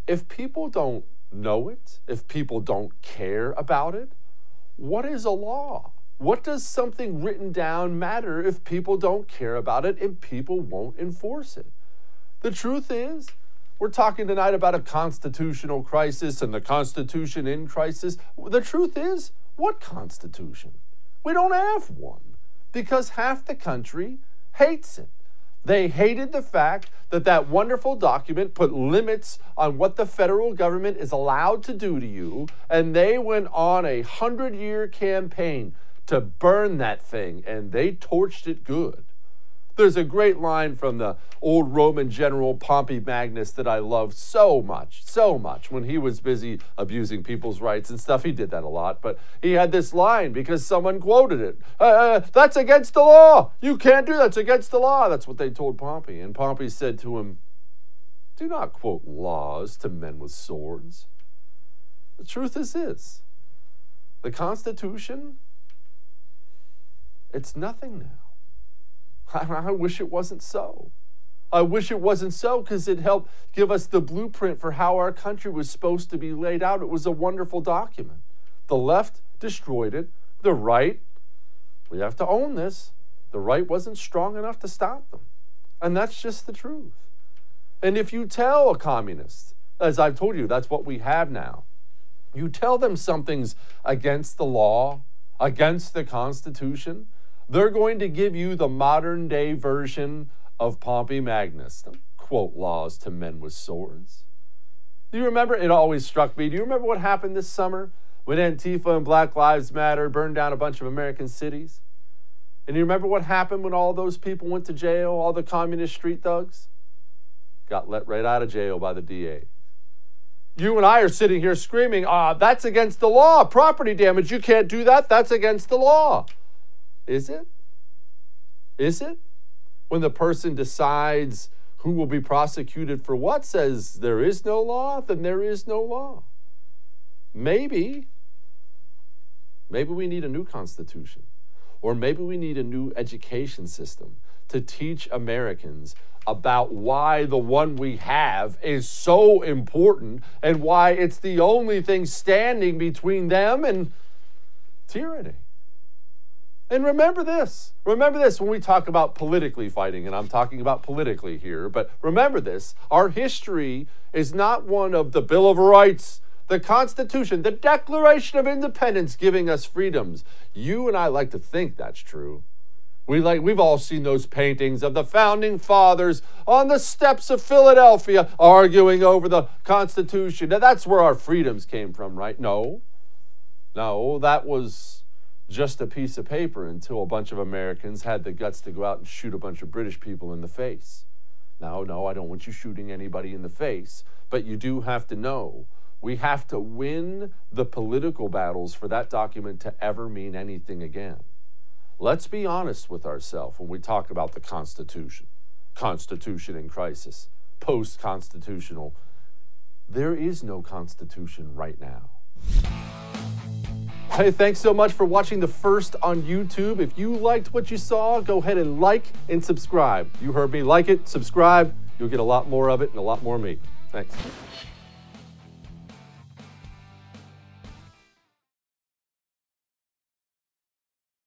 if people don't know it, if people don't care about it, what is a law? What does something written down matter if people don't care about it and people won't enforce it? The truth is, we're talking tonight about a constitutional crisis and the Constitution in crisis. The truth is, what Constitution? We don't have one because half the country hates it. They hated the fact that that wonderful document put limits on what the federal government is allowed to do to you, and they went on a 100-year campaign to burn that thing, and they torched it good. There's a great line from the old Roman general Pompey Magnus that I love so much, when he was busy abusing people's rights and stuff. He did that a lot, but he had this line because someone quoted it. That's against the law. You can't do that. It's against the law. That's what they told Pompey. And Pompey said to him, do not quote laws to men with swords. The truth is this. The Constitution, it's nothing now. I wish it wasn't so. I wish it wasn't so because it helped give us the blueprint for how our country was supposed to be laid out. It was a wonderful document. The left destroyed it. The right, we have to own this, the right wasn't strong enough to stop them. And that's just the truth. And if you tell a communist, as I've told you, that's what we have now, you tell them something's against the law, against the Constitution, they're going to give you the modern day version of Pompey Magnus. Don't quote laws to men with swords. Do you remember? It always struck me. Do you remember what happened this summer when Antifa and Black Lives Matter burned down a bunch of American cities? And you remember what happened when all those people went to jail, all the communist street thugs? Got let right out of jail by the DA. You and I are sitting here screaming, that's against the law. Property damage, you can't do that. That's against the law. Is it? Is it? When the person decides who will be prosecuted for what, says there is no law, then there is no law. Maybe we need a new constitution, or maybe we need a new education system to teach Americans about why the one we have is so important and why it's the only thing standing between them and tyranny. And remember this when we talk about politically fighting, and I'm talking about politically here, but remember this, our history is not one of the Bill of Rights, the Constitution, the Declaration of Independence giving us freedoms. You and I like to think that's true. We've all seen those paintings of the founding fathers on the steps of Philadelphia arguing over the Constitution. Now, that's where our freedoms came from, right? No, that was just a piece of paper until a bunch of Americans had the guts to go out and shoot a bunch of British people in the face. No, I don't want you shooting anybody in the face, but you do have to know we have to win the political battles for that document to ever mean anything again. Let's be honest with ourselves when we talk about the Constitution in crisis, post-constitutional. There is no Constitution right now. Hey, thanks so much for watching The First on YouTube. If you liked what you saw, go ahead and like and subscribe. You heard me. Like it, subscribe. You'll get a lot more of it and a lot more of me. Thanks.